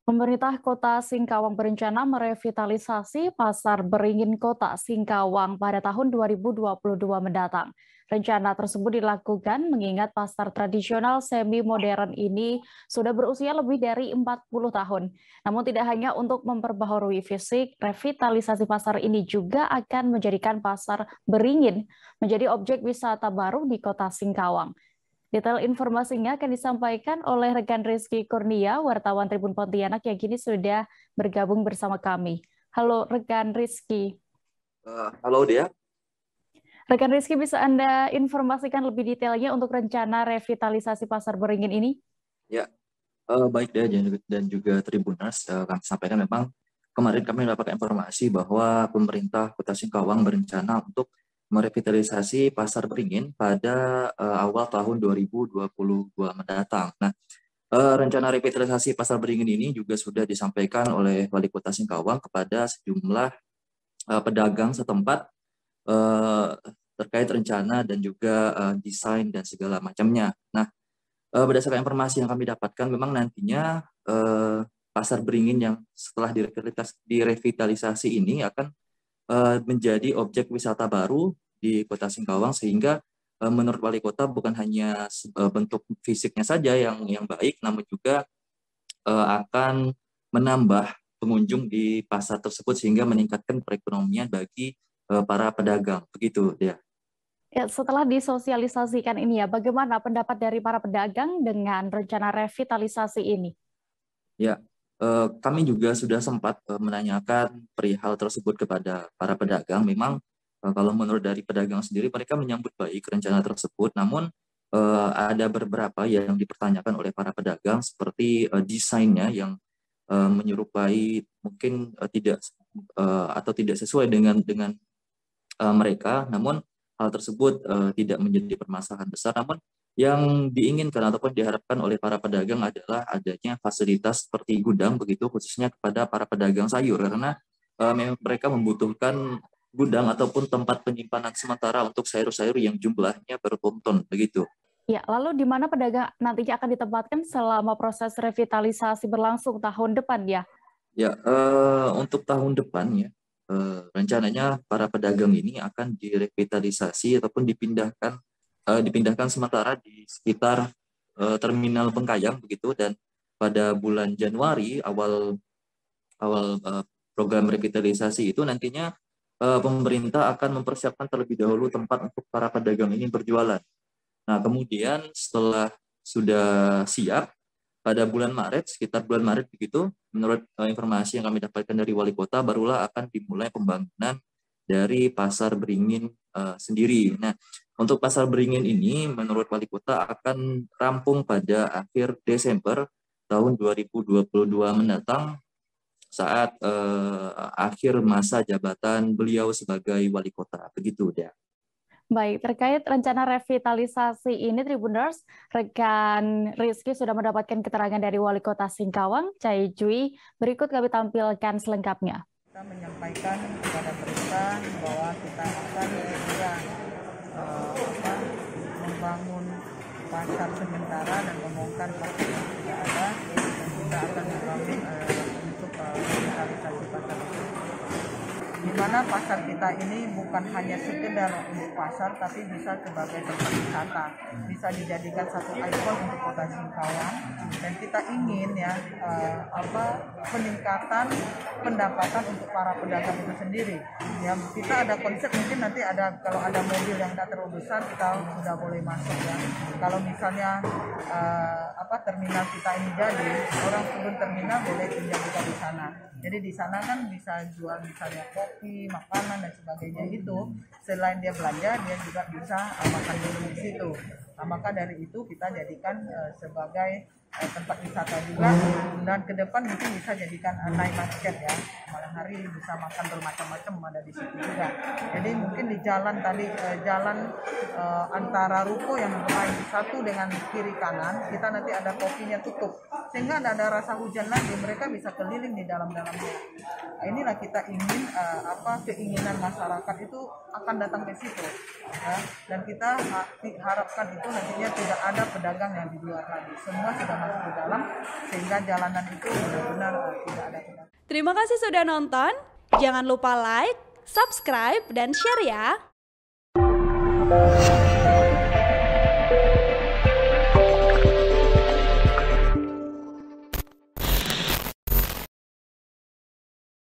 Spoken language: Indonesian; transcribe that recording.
Pemerintah Kota Singkawang berencana merevitalisasi Pasar Beringin Kota Singkawang pada tahun 2022 mendatang. Rencana tersebut dilakukan mengingat pasar tradisional semi-modern ini sudah berusia lebih dari 40 tahun. Namun tidak hanya untuk memperbaharui fisik, revitalisasi pasar ini juga akan menjadikan Pasar Beringin menjadi objek wisata baru di Kota Singkawang. Detail informasinya akan disampaikan oleh rekan Rizky Kurnia, wartawan Tribun Pontianak yang kini sudah bergabung bersama kami. Halo rekan Rizky. Halo Dea. Rekan Rizky, bisa Anda informasikan lebih detailnya untuk rencana revitalisasi Pasar Beringin ini? Ya, baik Dea dan juga Tribuners, kami sampaikan memang kemarin kami mendapatkan informasi bahwa pemerintah Kota Singkawang berencana untuk merevitalisasi Pasar Beringin pada awal tahun 2022 mendatang. Nah, rencana revitalisasi Pasar Beringin ini juga sudah disampaikan oleh Wali Kota Singkawang kepada sejumlah pedagang setempat terkait rencana dan juga desain dan segala macamnya. Nah, berdasarkan informasi yang kami dapatkan, memang nantinya Pasar Beringin yang setelah direvitalisasi ini akan menjadi objek wisata baru di Kota Singkawang, sehingga menurut Wali Kota bukan hanya bentuk fisiknya saja yang baik, namun juga akan menambah pengunjung di pasar tersebut sehingga meningkatkan perekonomian bagi para pedagang. Begitu, dia. Ya, setelah disosialisasikan ini ya, bagaimana pendapat dari para pedagang dengan rencana revitalisasi ini? Ya, kami juga sudah sempat menanyakan perihal tersebut kepada para pedagang. Memang kalau menurut dari pedagang sendiri, mereka menyambut baik rencana tersebut. Namun ada beberapa yang dipertanyakan oleh para pedagang seperti desainnya yang menyerupai mungkin tidak atau tidak sesuai dengan mereka. Namun hal tersebut tidak menjadi permasalahan besar. Namun yang diinginkan ataupun diharapkan oleh para pedagang adalah adanya fasilitas seperti gudang, begitu khususnya kepada para pedagang sayur, karena mereka membutuhkan gudang ataupun tempat penyimpanan sementara untuk sayur-sayur yang jumlahnya bertonton, begitu. Ya, lalu di mana pedagang nantinya akan ditempatkan selama proses revitalisasi berlangsung tahun depan ya? Ya, untuk tahun depan ya, rencananya para pedagang ini akan direvitalisasi ataupun dipindahkan sementara di sekitar terminal Bengkayang, begitu, dan pada bulan Januari awal program revitalisasi itu nantinya pemerintah akan mempersiapkan terlebih dahulu tempat untuk para pedagang ini berjualan. Nah, kemudian setelah sudah siap pada bulan Maret, sekitar bulan Maret begitu, menurut informasi yang kami dapatkan dari Wali Kota, barulah akan dimulai pembangunan dari Pasar Beringin sendiri. Nah, untuk Pasar Beringin ini menurut Wali Kota akan rampung pada akhir Desember tahun 2022 mendatang, saat akhir masa jabatan beliau sebagai Wali Kota. Begitu, ya. Baik, terkait rencana revitalisasi ini, Tribuners, rekan Rizky sudah mendapatkan keterangan dari Wali Kota Singkawang, Cai Jui. Berikut kami tampilkan selengkapnya. Kita menyampaikan kepada pemerintah bahwa kita akan segera membangun pasar sementara dan membongkar pasar yang tidak ada, dan kita akan membangun untuk revitalisasi pasar itu. Di mana pasar kita ini bukan hanya sekedar untuk pasar, tapi bisa sebagai tempat wisata, bisa dijadikan satu ikon untuk Kota Singkawang, dan kita ingin ya peningkatan pendapatan untuk para pedagang itu sendiri. Ya, kita ada konsep, mungkin nanti ada, kalau ada mobil yang tidak terlalu besar kita sudah boleh masuk ya. Kalau misalnya terminal kita ini jadi, orang turun terminal boleh tinggal juga di sana. Jadi di sana kan bisa jual misalnya kopi, makanan dan sebagainya itu. Selain dia belanja, dia juga bisa makan dulu di situ. Nah, maka dari itu kita jadikan sebagai tempat wisata juga, dan ke depan mungkin bisa jadikan night market ya. Malam hari bisa makan bermacam-macam ada di situ juga. Jadi mungkin di jalan tadi antara ruko yang mulai satu dengan kiri kanan, kita nanti ada kopinya tutup sehingga tidak ada rasa hujan lagi, mereka bisa keliling di dalam-dalamnya. Nah, inilah kita ingin keinginan masyarakat itu akan datang ke situ, ya. Dan kita harapkan itu nantinya tidak ada pedagang yang di luar lagi, semua sudah masuk ke dalam sehingga jalanan itu benar-benar tidak ada pedagang. Terima kasih sudah nonton, jangan lupa like, subscribe, dan share ya.